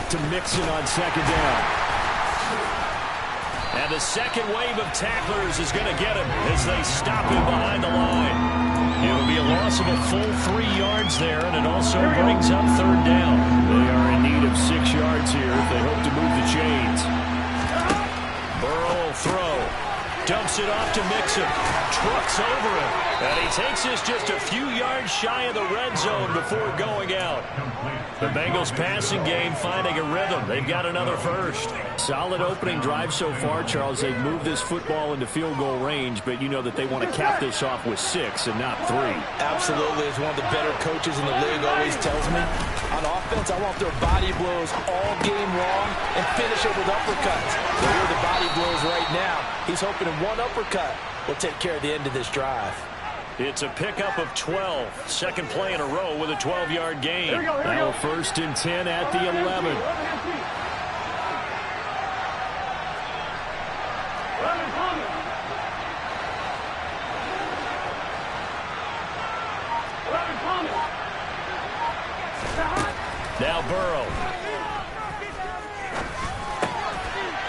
off to Mixon on second down. And the second wave of tacklers is going to get him as they stop him behind the line. It'll be a loss of a full 3 yards there, and it also brings up third down. They are in need of 6 yards here if they hope to move the chains. Burrow will throw. Dumps it off to Mixon. Trucks over him. And he takes this just a few yards shy of the red zone before going out. The Bengals passing game finding a rhythm. They've got another first. Solid opening drive so far, Charles. They've moved this football into field goal range, but you know that they want to cap this off with 6 and not 3. Absolutely. As one of the better coaches in the league always tells me, on offense, I want their body blows all game long and finish it with uppercuts. Well, here are the body blows right now. He's hoping one uppercut will take care of the end of this drive. It's a pickup of 12. Second play in a row with a 12-yard gain. Now first and 10 at the 11. Now Burrow.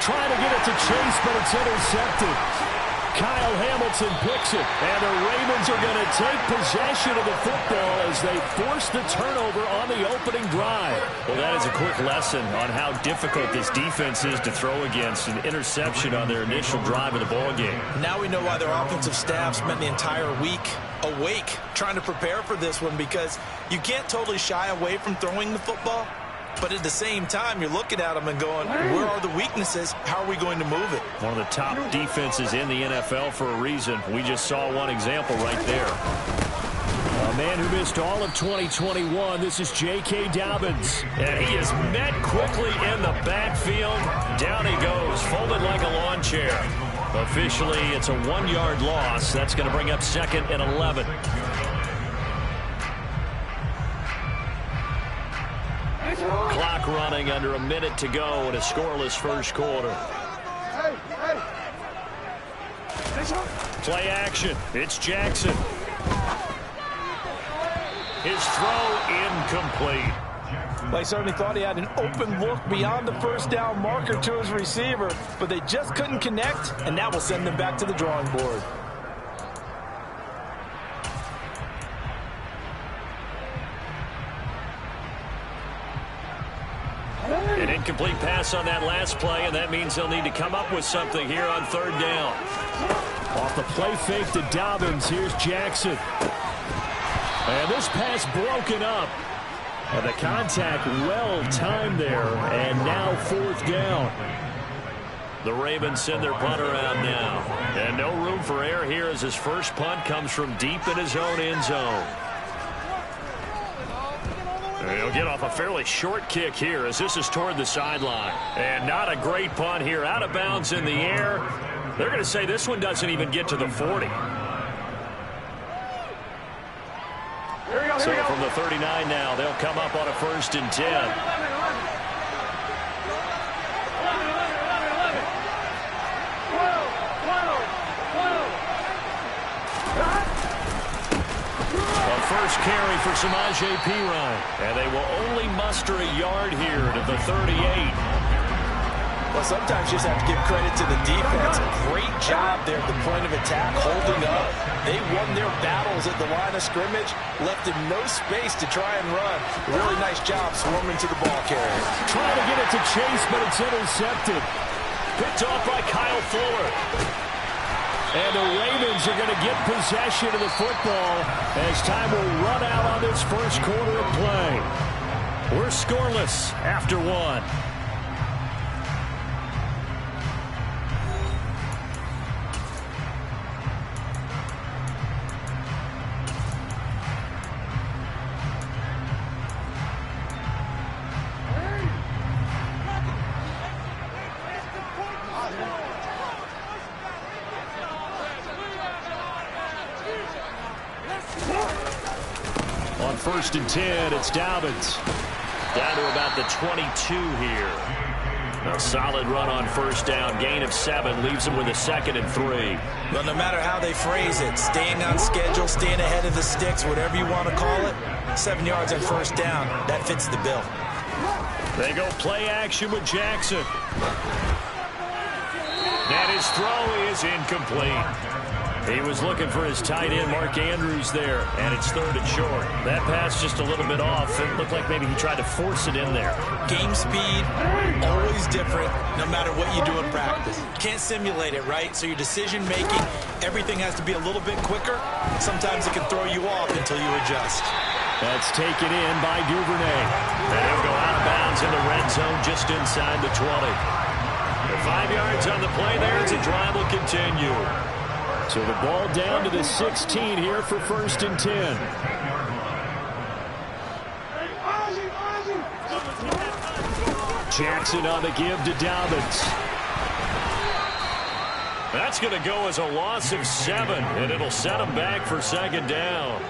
Trying to get it to Chase, but it's intercepted. Kyle Hamilton picks it, and the Ravens are going to take possession of the football as they force the turnover on the opening drive. Well, that is a quick lesson on how difficult this defense is to throw against. An interception on their initial drive of the ballgame. Now we know why their offensive staff spent the entire week awake trying to prepare for this one, because you can't totally shy away from throwing the football. But at the same time, you're looking at them and going, where are the weaknesses? How are we going to move it? One of the top defenses in the NFL for a reason. We just saw one example right there. A man who missed all of 2021, this is J.K. Dobbins. And he is met quickly in the backfield. Down he goes, folded like a lawn chair. Officially, it's a 1-yard loss. That's going to bring up second and 11. Clock running, under a minute to go in a scoreless first quarter. Play action. It's Jackson. His throw incomplete. Well, he certainly thought he had an open look beyond the first down marker to his receiver, but they just couldn't connect, and that will send them back to the drawing board. An incomplete pass on that last play, and that means they'll need to come up with something here on third down. Off the play fake to Dobbins, here's Jackson. And this pass broken up. And the contact well timed there, and now fourth down. The Ravens send their punt around now. And no room for error here as his first punt comes from deep in his own end zone. He'll get off a fairly short kick here as this is toward the sideline. And not a great punt here. Out of bounds in the air. They're going to say this one doesn't even get to the 40. So from the 39 now, they'll come up on a first and 10. First carry for Samaje Perine. And they will only muster a yard here to the 38. Well, sometimes you just have to give credit to the defense. Great job there at the point of attack, holding up. They won their battles at the line of scrimmage, left him no space to try and run. Really nice job swarming to the ball carrier. Trying to get it to Chase, but it's intercepted. Picked off by Kyle Fuller. And the Ravens are going to get possession of the football as time will run out on this first quarter of play. We're scoreless after one. On first and 10, it's Dobbins. Down to about the 22 here. A solid run on first down. Gain of 7 leaves them with a second and 3. But no matter how they phrase it, staying on schedule, staying ahead of the sticks, whatever you want to call it, 7 yards on first down, that fits the bill. They go play action with Jackson. And his throw is incomplete. He was looking for his tight end, Mark Andrews, there, and it's third and short. That pass just a little bit off. It looked like maybe he tried to force it in there. Game speed, always different, no matter what you do in practice. Can't simulate it, right? So your decision-making, everything has to be a little bit quicker. Sometimes it can throw you off until you adjust. That's taken in by Duvernay. And he'll go out of bounds in the red zone just inside the 20. 5 yards on the play there as the drive will continue. So the ball down to the 16 here for 1st and 10. Jackson on the give to Dobbins. That's going to go as a loss of 7, and it'll set him back for 2nd down.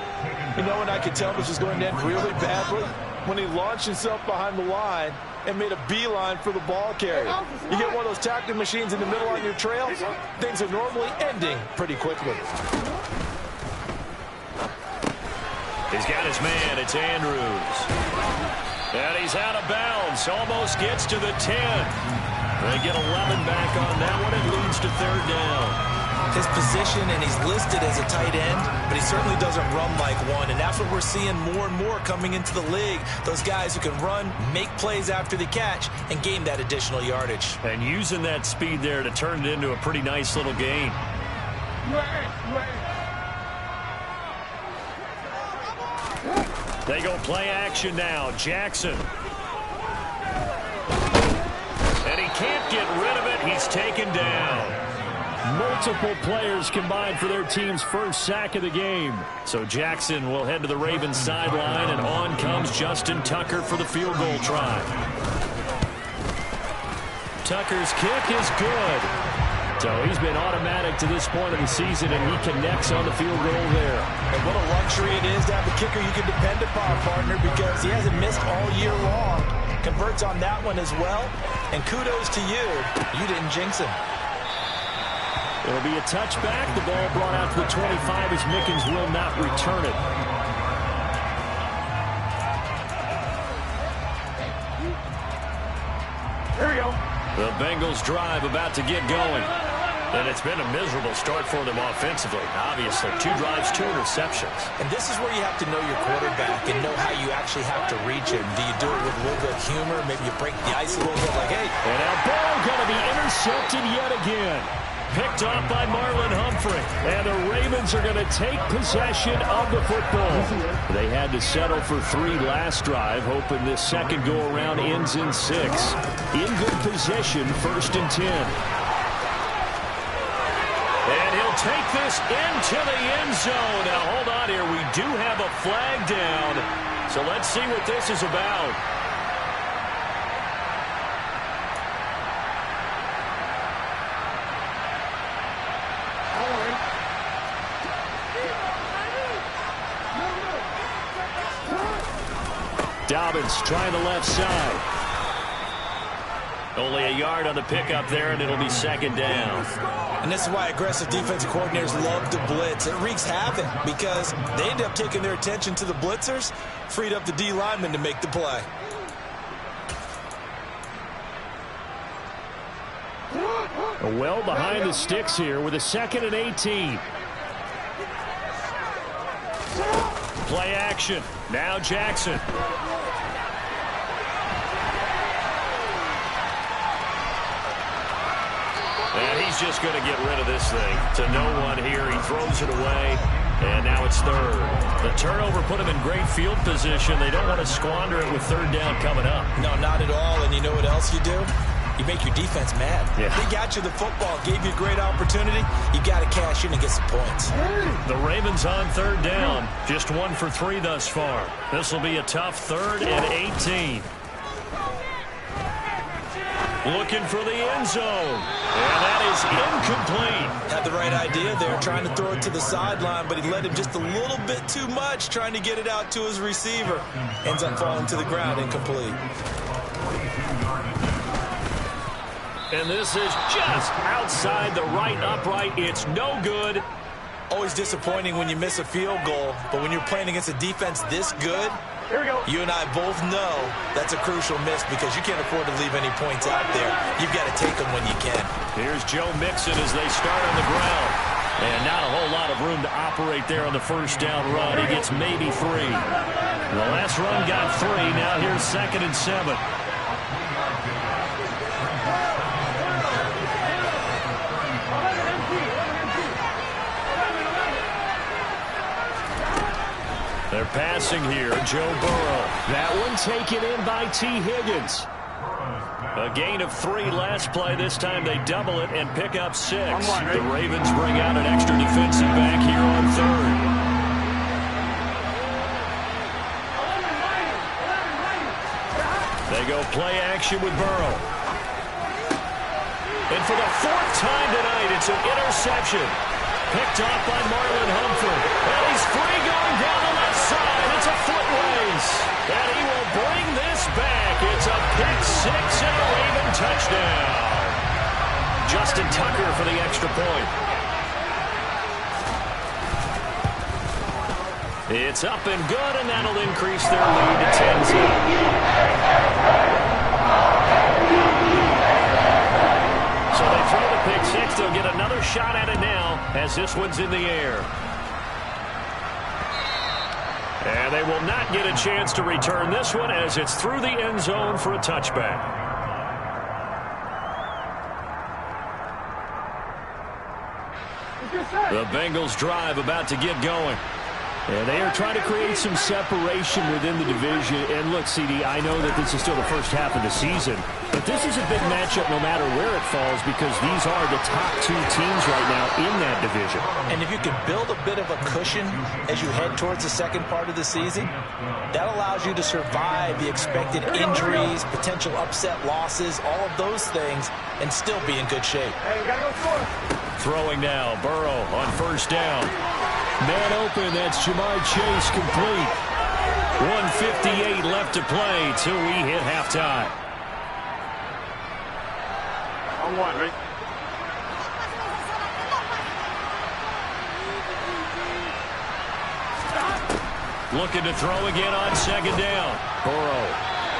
You know when I could tell this was going to end really badly? When he launched himself behind the line and made a beeline for the ball carrier. You get one of those tackling machines in the middle on your trail, things are normally ending pretty quickly. He's got his man. It's Andrews. And he's out of bounds. Almost gets to the 10. They get 11 back on that one. It leads to 3rd down. His position, and he's listed as a tight end, but he certainly doesn't run like one, and that's what we're seeing more and more coming into the league. Those guys who can run, make plays after the catch, and gain that additional yardage. And using that speed there to turn it into a pretty nice little gain. They go play action now. Jackson. And he can't get rid of it. He's taken down. Multiple players combined for their team's first sack of the game. So Jackson will head to the Ravens sideline, and on comes Justin Tucker for the field goal try. Tucker's kick is good. So he's been automatic to this point of the season, and he connects on the field goal there. And what a luxury it is to have a kicker you can depend upon, partner, because he hasn't missed all year long. Converts on that one as well. And kudos to you. You didn't jinx him. It'll be a touchback. The ball brought out to the 25 as Mickens will not return it. There we go. The Bengals drive about to get going. And it's been a miserable start for them offensively. Obviously, 2 drives, 2 interceptions. And this is where you have to know your quarterback and know how you actually have to reach him. Do you do it with a little bit of humor? Maybe you break the ice a little bit like, hey. And our ball going to be intercepted yet again. Picked off by Marlon Humphrey. And the Ravens are going to take possession of the football. They had to settle for 3 last drive, hoping this second go-around ends in 6. In good position, 1st and 10. And he'll take this into the end zone. Now, hold on here. We do have a flag down. So let's see what this is about. Dobbins trying the left side. Only a yard on the pickup there, and it'll be 2nd down. And this is why aggressive defensive coordinators love to blitz. It wreaks havoc because they end up taking their attention to the blitzers, freed up the D lineman to make the play. Well behind the sticks here with a 2nd and 18. Play action. Now Jackson. And he's just going to get rid of this thing. To no one here. He throws it away. And now it's 3rd. The turnover put him in great field position. They don't want to squander it with 3rd down coming up. No, not at all. And you know what else you do? You make your defense mad. Yeah. They got you the football, gave you a great opportunity. You got to cash in and get some points. The Ravens on 3rd down. Just 1 for 3 thus far. This will be a tough 3rd and 18. Looking for the end zone. And that is incomplete. Had the right idea there, trying to throw it to the sideline, but he led him just a little bit too much, trying to get it out to his receiver. Ends up falling to the ground, incomplete. And this is just outside the right upright. It's no good. Always disappointing when you miss a field goal, but when you're playing against a defense this good, you and I both know that's a crucial miss because you can't afford to leave any points out there. You've got to take them when you can. Here's Joe Mixon as they start on the ground. And not a whole lot of room to operate there on the first down run. He gets maybe 3. The last run got 3. Now here's 2nd and 7. They're passing here. Joe Burrow. That one taken in by T. Higgins. A gain of 3 last play. This time they double it and pick up 6. The Ravens bring out an extra defensive back here on 3rd. They go play action with Burrow. And for the 4th time tonight, it's an interception. Picked off by Marlon Humphrey. And he's free going down the left side. It's a foot race. And he will bring this back. It's a pick 6 and a Raven touchdown. Justin Tucker for the extra point. It's up and good, and that'll increase their lead to 10-0. So they throw the pick 6. They'll get another shot at it now as this one's in the air. And they will not get a chance to return this one as it's through the end zone for a touchback. The Bengals drive about to get going. And they are trying to create some separation within the division. And look, CD, I know that this is still the first half of the season, but this is a big matchup no matter where it falls because these are the top 2 teams right now in that division. And if you can build a bit of a cushion as you head towards the second part of the season, that allows you to survive the expected injuries, potential upset losses, all of those things, and still be in good shape. Throwing now, Burrow on first down. Man open, that's Jamar Chase complete. 1:58 left to play till we hit halftime. On 1, right? Looking to throw again on second down. Burrow.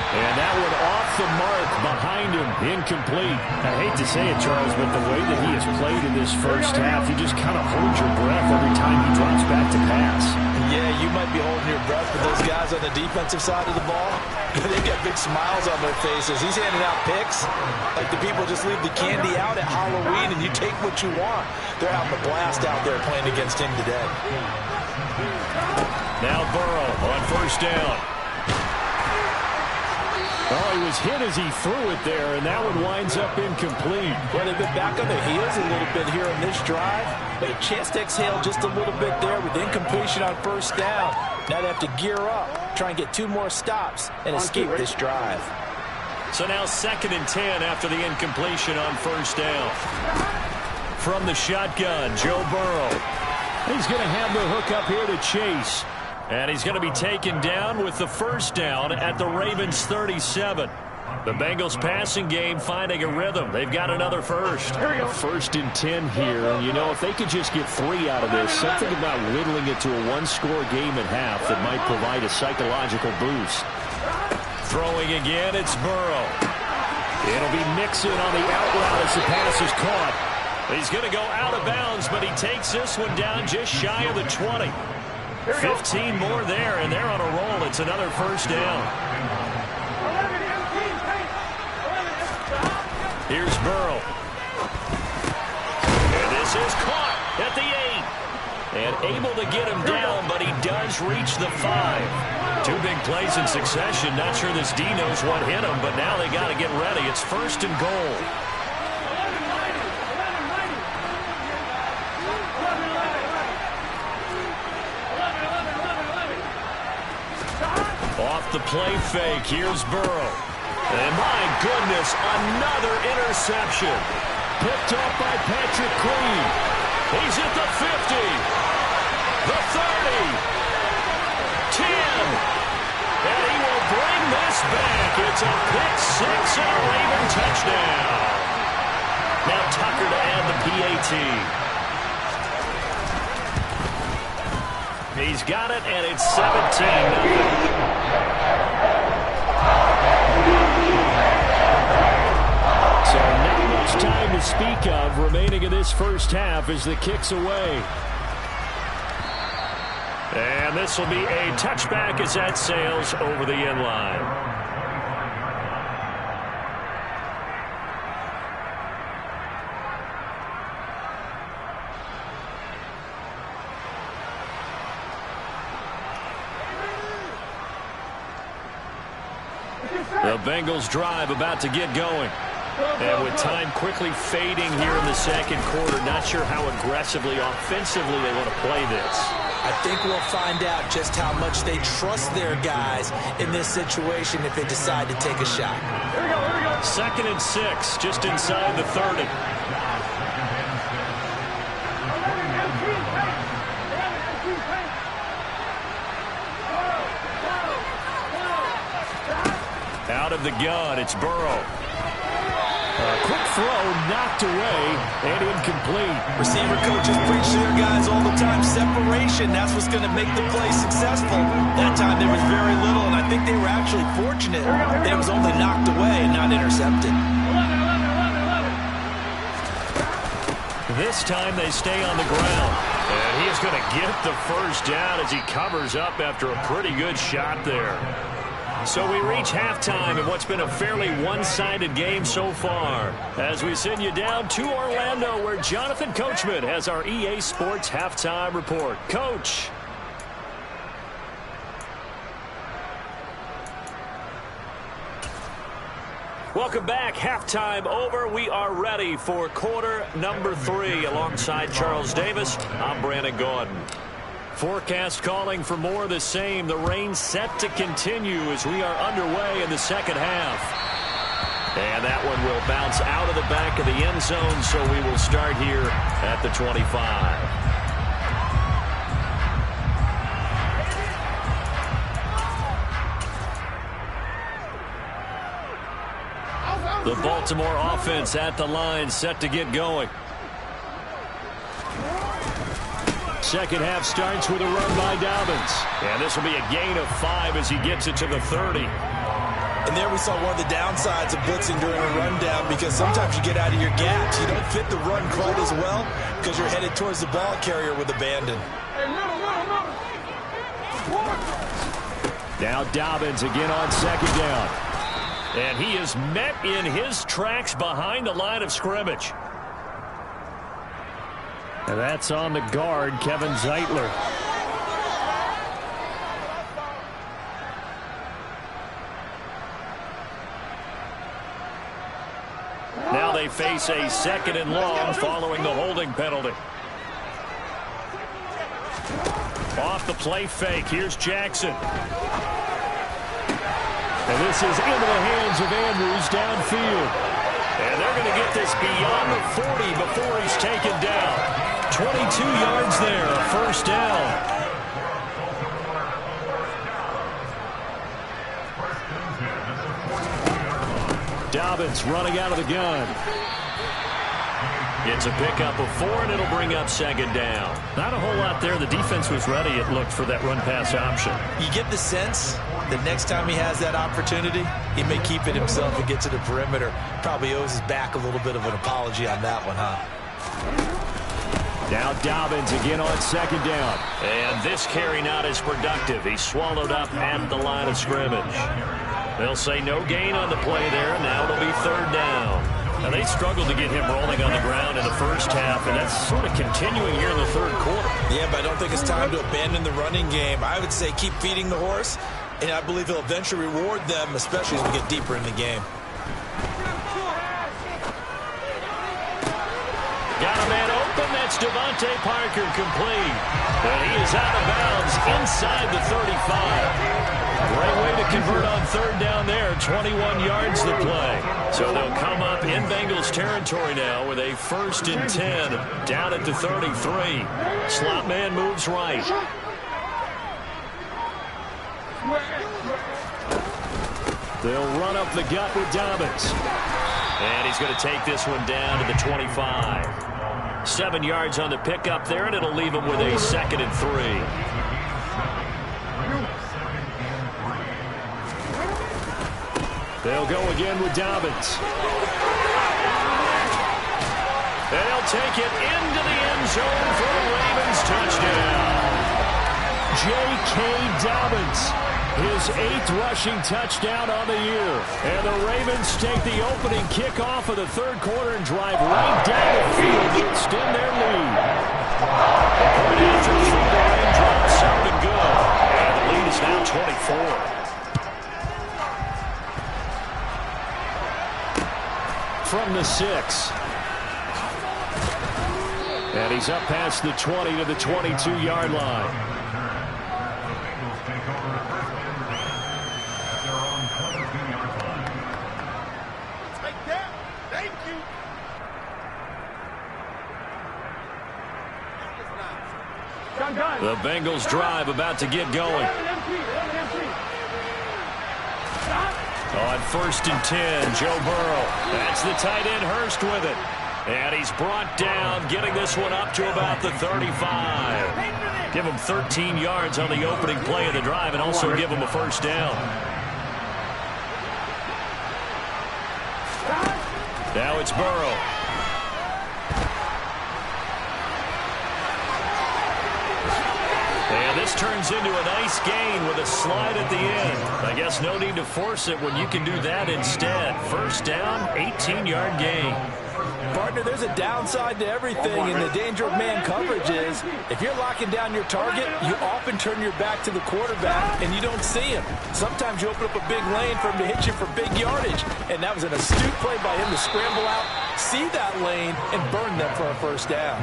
And that one off the mark behind him. Incomplete. I hate to say it, Charles, but the way that he has played in this first half, you just kind of hold your breath every time he drops back to pass. Yeah, you might be holding your breath, but those guys on the defensive side of the ball, they've got big smiles on their faces. He's handing out picks like the people just leave the candy out at Halloween and you take what you want. They're having a blast out there playing against him today. Now Burrow on first down. Oh, he was hit as he threw it there, and that one winds up incomplete. Well, they've been back on their heels a little bit here on this drive, but a chance to exhale just a little bit there with incompletion on first down. Now they have to gear up, try and get 2 more stops, and escape this drive. So now 2nd and 10 after the incompletion on first down. From the shotgun, Joe Burrow. He's going to have the hook up here to Chase. And he's going to be taken down with the first down at the Ravens 37. The Bengals passing game finding a rhythm. They've got another first. First and 10 here. And, you know, if they could just get 3 out of this, something about whittling it to a 1-score game at half that might provide a psychological boost. Throwing again, it's Burrow. It'll be Mixon on the out route as the pass is caught. He's going to go out of bounds, but he takes this one down just shy of the 20. 15 more there, and they're on a roll. It's another first down. Here's Burrow. And this is caught at the 8. And able to get him down, but he does reach the 5. 2 big plays in succession. Not sure this D knows what hit him, but now they got to get ready. It's first and goal. Off the play fake, here's Burrow. And my goodness, another interception. Picked up by Patrick Queen. He's at the 50, the 30, 10. And he will bring this back. It's a pick 6 and a Raven touchdown. Now Tucker to add the PAT. He's got it, and it's 17-0. So not much time to speak of remaining in this first half as the kick's away. And this will be a touchback as that sails over the end line. The Bengals drive about to get going. And with time quickly fading here in the second quarter, not sure how aggressively, offensively they want to play this. I think we'll find out just how much they trust their guys in this situation if they decide to take a shot. Here we go. 2nd and 6, just inside the 30. Out of the gun, it's Burrow. Quick throw, knocked away, and incomplete. Receiver coaches preach to their guys all the time. Separation, that's what's going to make the play successful. That time there was very little, and I think they were actually fortunate that it was only knocked away and not intercepted. This time they stay on the ground. And he is going to get the first down as he covers up after a pretty good shot there. So we reach halftime in what's been a fairly one-sided game so far. As we send you down to Orlando, where Jonathan Coachman has our EA Sports Halftime Report. Coach. Welcome back. Halftime over. We are ready for quarter number 3. Alongside Charles Davis, I'm Brandon Gordon. Forecast calling for more of the same. The rain set to continue as we are underway in the second half. And that one will bounce out of the back of the end zone, so we will start here at the 25. The Baltimore offense at the line, set to get going. Second half starts with a run by Dobbins. And this will be a gain of 5 as he gets it to the 30. And there we saw one of the downsides of blitzing during a rundown, because sometimes you get out of your gaps. You don't fit the run quite as well because you're headed towards the ball carrier with abandon. Now Dobbins again on second down. And he is met in his tracks behind the line of scrimmage. And that's on the guard, Kevin Zeitler. Now they face a 2nd and long following the holding penalty. Off the play fake, here's Jackson. And this is into the hands of Andrews downfield. And they're going to get this beyond the 40 before he's taken down. 22 yards there, a first down. Dobbins running out of the gun. It's a pickup of 4, and it'll bring up second down. Not a whole lot there. The defense was ready, it looked, for that run-pass option. You get the sense that next time he has that opportunity, he may keep it himself and get to the perimeter. Probably owes his back a little bit of an apology on that one, huh? Now Dobbins again on second down. And this carry not as productive. He's swallowed up at the line of scrimmage. They'll say no gain on the play there. Now it'll be third down. Now they struggled to get him rolling on the ground in the first half, and that's sort of continuing here in the third quarter. Yeah, but I don't think it's time to abandon the running game. I would say keep feeding the horse, and I believe he'll eventually reward them, especially as we get deeper in the game. Got a man open. That's Devontae Parker, complete. And he is out of bounds inside the 35. Great way to convert on third down there. 21 yards to play. So they'll come up in Bengals territory now with a 1st and 10 down at the 33. Slot man moves right. They'll run up the gut with Dobbins. And he's going to take this one down to the 25. 7 yards on the pickup there, and it'll leave him with a 2nd and 3. They'll go again with Dobbins. They'll take it into the end zone for the Ravens touchdown. J.K. Dobbins, his 8th rushing touchdown on the year. And the Ravens take the opening kickoff of the third quarter and drive right down the field to extend their lead. Point after from the raindrop sounded good. And the lead is now 24. From the 6. And he's up past the 20 to the 22-yard line. Thank you. The Bengals drive about to get going. On 1st and 10, Joe Burrow. That's the tight end Hurst with it. And he's brought down, getting this one up to about the 35. Give him 13 yards on the opening play of the drive and also give him a first down. Now it's Burrow. And this turns into a nice gain with a slide at the end. I guess no need to force it when you can do that instead. First down, 18-yard gain. Partner, there's a downside to everything, and the danger of man coverage is if you're locking down your target, you often turn your back to the quarterback and you don't see him. Sometimes you open up a big lane for him to hit you for big yardage, and that was an astute play by him to scramble out, see that lane, and burn them for a first down.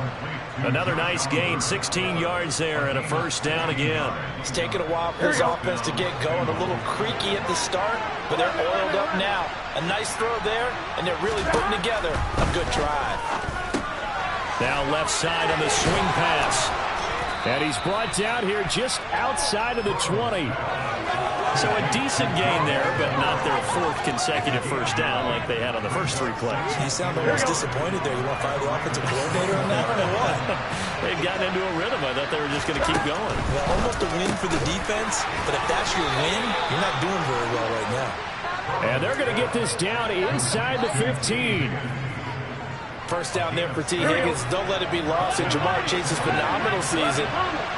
Another nice gain, 16 yards there, and a first down again. It's taken a while for his offense to get going, a little creaky at the start, but they're oiled up now. A nice throw there, and they're really putting together a good drive. Now left side on the swing pass. And he's brought down here just outside of the 20. So a decent gain there, but not their 4th consecutive first down like they had on the first 3 plays. You sound almost disappointed there. You want to fire the offensive coordinator on that one or what? They've gotten into a rhythm. I thought they were just going to keep going. Well, almost a win for the defense, but if that's your win, you're not doing very well right now. And they're going to get this down inside the 15. First down there for T. Higgins. Don't let it be lost in Jamar Chase's phenomenal season.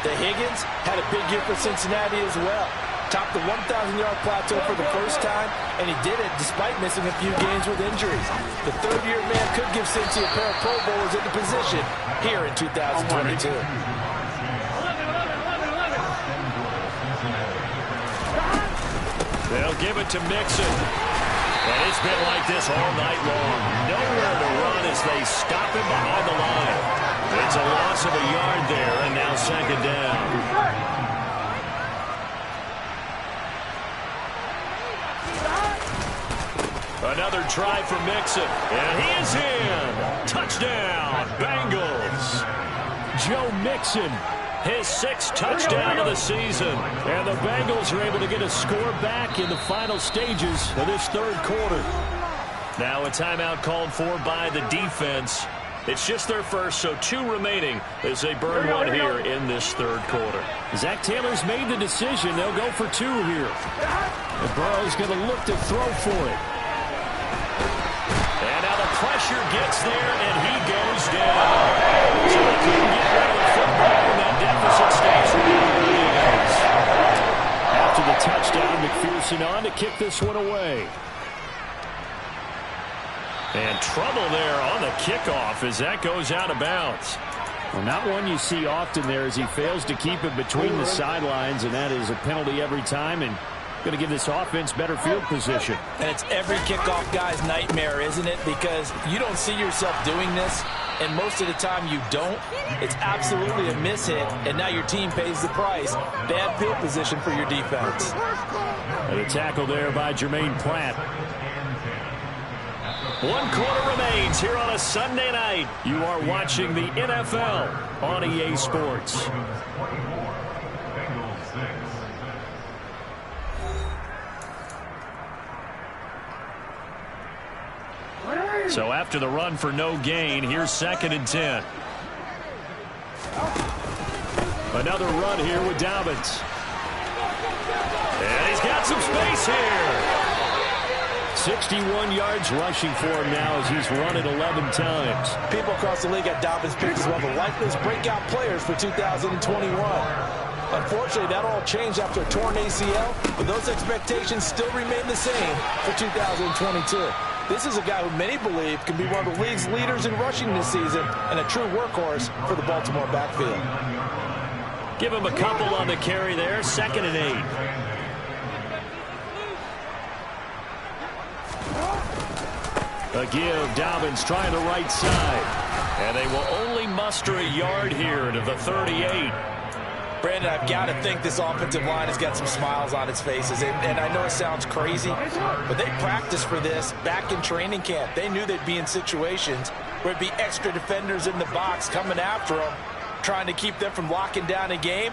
The Higgins had a big year for Cincinnati as well. Topped the 1,000-yard plateau for the first time, and he did it despite missing a few games with injuries. The third-year man could give Cincy a pair of Pro Bowlers in the position here in 2022. They'll give it to Mixon. And it's been like this all night long. Nowhere to run as they stop him behind the line. It's a loss of a yard there, and now second down. Another try for Mixon. And he is in. Touchdown, Bengals. Joe Mixon, his 6th touchdown of the season. And the Bengals are able to get a score back in the final stages of this third quarter. Now a timeout called for by the defense. It's just their first, so 2 remaining as they burn one here in this third quarter. Zach Taylor's made the decision. They'll go for 2 here. And Burrow's going to look to throw for it. And now the pressure gets there, and he goes down. So they couldn't get rid of the football, and that deficit stays right where it is. After the touchdown, McPherson on to kick this one away. And trouble there on the kickoff as that goes out of bounds. Well, not one you see often there as he fails to keep it between the sidelines, and that is a penalty every time, and going to give this offense better field position. And it's every kickoff guy's nightmare, isn't it? Because you don't see yourself doing this, and most of the time you don't. It's absolutely a mishit, and now your team pays the price. Bad field position for your defense. And a tackle there by Jermaine Pratt. 1 quarter remains here on a Sunday night. You are watching the NFL on EA Sports. So after the run for no gain, here's 2nd and 10. Another run here with Dobbins. And he's got some space here. 61 yards rushing for him now as he's run it 11 times. People across the league got Dobbins picked as one of the likeliest breakout players for 2021. Unfortunately, that all changed after a torn ACL, but those expectations still remain the same for 2022. This is a guy who many believe can be one of the league's leaders in rushing this season and a true workhorse for the Baltimore backfield. Give him a couple on the carry there, 2nd and 8. A give, Dobbins trying the right side. And they will only muster a yard here to the 38. Brandon, I've got to think this offensive line has got some smiles on its faces. And I know it sounds crazy, but they practiced for this back in training camp. They knew they'd be in situations where it'd be extra defenders in the box coming after them, trying to keep them from locking down a game.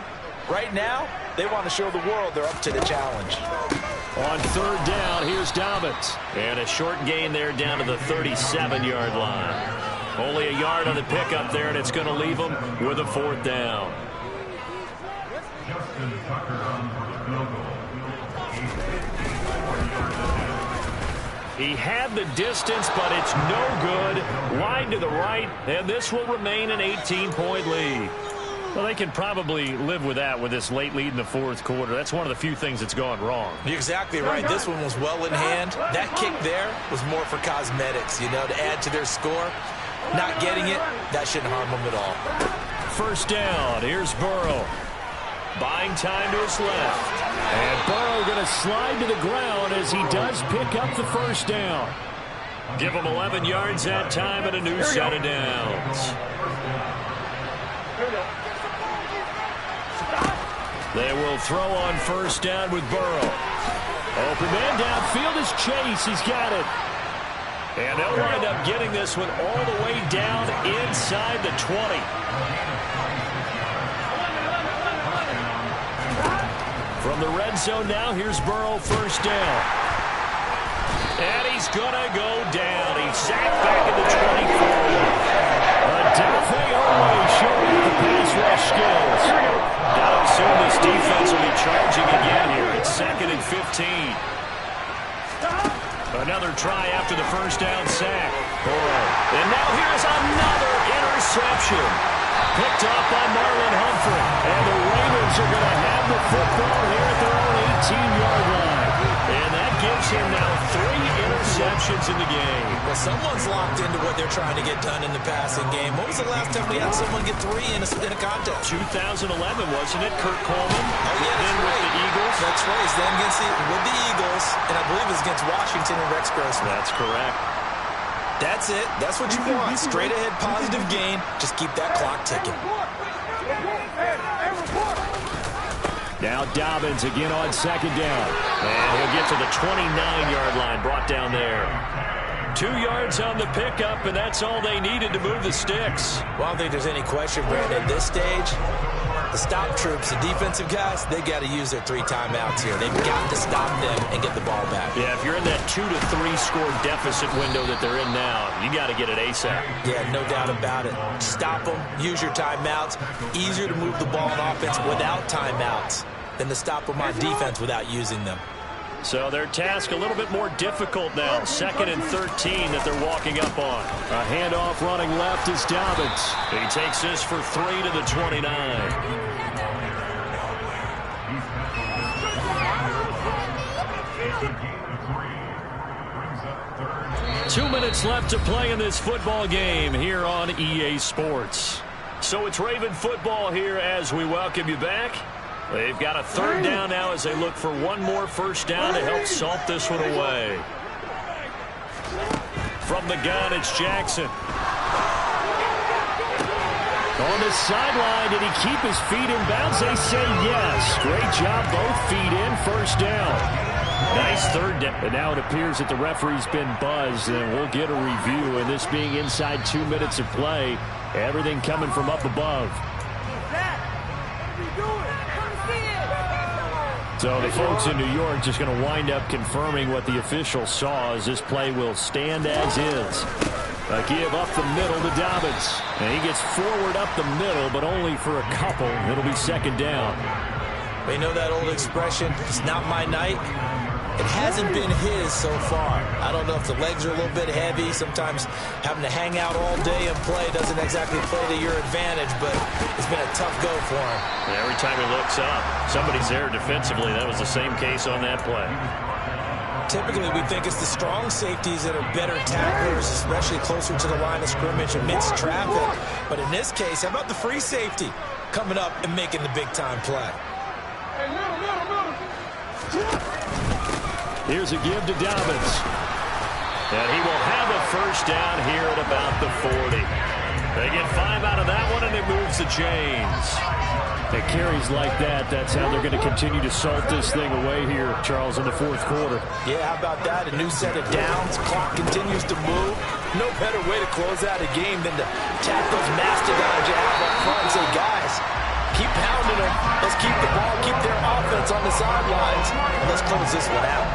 Right now, they want to show the world they're up to the challenge. On 3rd down, here's Dobbins. And a short gain there down to the 37-yard line. Only a yard on the pickup there, and it's going to leave them with a 4th down. He had the distance, but it's no good. Wide to the right, and this will remain an 18-point lead. Well, they can probably live with that with this late lead in the 4th quarter. That's one of the few things that's gone wrong. You're exactly right. This one was well in hand. That kick there was more for cosmetics, you know, to add to their score. Not getting it, that shouldn't harm them at all. 1st down, here's Burrow. Buying time to his left. And Burrow going to slide to the ground as he does pick up the 1st down. Give him 11 yards that time and a new set of downs. They will throw on 1st down with Burrow. Open man downfield is Chase. He's got it. And they'll wind up getting this one all the way down inside the 20. From the red zone now, here's Burrow, 1st down. And he's going to go down. He's sacked back at the 24. Adefe always showing the pass rush skills. Now assume this defense will be charging again here. It's 2nd and 15. Another try after the 1st down sack. And now here's another interception. Picked up by Marlon Humphrey. And the Ravens are going to have the football here at their own 18-yard line. And that gives him now 3 interceptions in the game. Well, someone's locked into what they're trying to get done in the passing game. When was the last time we had someone get 3 in a contest? 2011, wasn't it? Kurt Coleman. Oh, yeah, that's right. With the Eagles. That's right. Then with the Eagles, and I believe it was against Washington and Rex Grossman. That's correct. That's it. That's what you want. Straight ahead, positive gain. Just keep that clock ticking. Now Dobbins again on 2nd down. And he'll get to the 29-yard line, brought down there. 2 yards on the pickup, and that's all they needed to move the sticks. Well, I don't think there's any question, Brandon. At this stage, the stop troops, the defensive guys, they got to use their 3 timeouts here. They've got to stop them and get the ball back. Yeah, if you're in that 2 to 3 score deficit window that they're in now, you got to get it ASAP. Yeah, no doubt about it. Stop them, use your timeouts. Easier to move the ball on offense without timeouts than to stop them on defense without using them. So their task a little bit more difficult now. 2nd and 13 that they're walking up on. A handoff running left is Dobbins. He takes this for 3 to the 29. 2 minutes left to play in this football game here on EA Sports. So it's Raven football here as we welcome you back. They've got a 3rd down now as they look for one more 1st down to help salt this one away. From the gun, it's Jackson. On the sideline, did he keep his feet in bounds? They say yes. Great job, both feet in, 1st down. Nice 3rd down. And now it appears that the referee's been buzzed, and we'll get a review. And this being inside 2 minutes of play, everything coming from up above. So the folks in New York just going to wind up confirming what the official saw as this play will stand as is. A give up the middle to Dobbins. And he gets forward up the middle, but only for a couple. It'll be 2nd down. We know that old expression, it's not my night. It hasn't been his so far. I don't know if the legs are a little bit heavy. Sometimes having to hang out all day and play doesn't exactly play to your advantage, but it's been a tough go for him. And every time he looks up, somebody's there defensively. That was the same case on that play. Typically, we think it's the strong safeties that are better tacklers, especially closer to the line of scrimmage amidst traffic. But in this case, how about the free safety coming up and making the big-time play? Here's a give to Dobbins. And he will have a first down here at about the 40. They get 5 out of that one, and it moves the chains. It carries like that. That's how they're going to continue to salt this thing away here, Charles, in the fourth quarter. Yeah, how about that? A new set of downs. Clock continues to move. No better way to close out a game than to tap those mastodons you have up front and say, guys, keep pounding them. Let's keep the ball, keep their offense on the sidelines. Let's close this one out.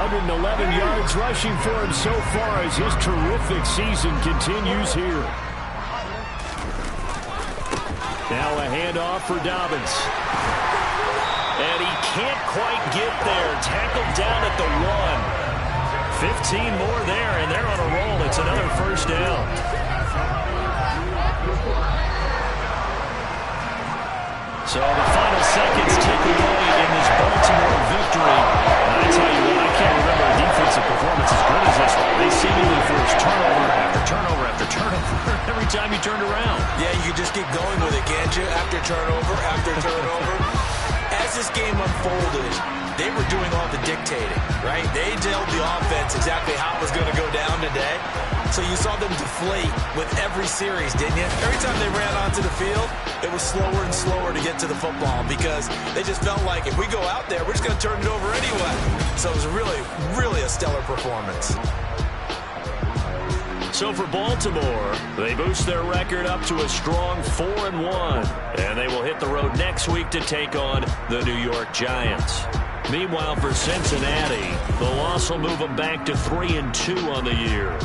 111 yards rushing for him so far as his terrific season continues here. Now a handoff for Dobbins. And he can't quite get there. Tackled down at the 1. 15 more there, and they're on a roll. It's another first down. So the final seconds tick away in this Baltimore victory. And I tell you what, I can't remember a defensive performance as good as this one. They seemingly forced turnover after turnover after turnover every time you turned around. Yeah, you just keep going with it, can't you? After turnover, after turnover. As this game unfolded, they were doing all the dictating, right? They told the offense exactly how it was going to go down today. So you saw them deflate with every series, didn't you? Every time they ran onto the field, it was slower and slower to get to the football because they just felt like if we go out there, we're just going to turn it over anyway. So it was really, really a stellar performance. So for Baltimore, they boost their record up to a strong 4-1. And they will hit the road next week to take on the New York Giants. Meanwhile, for Cincinnati, the loss will move them back to 3-2 on the year.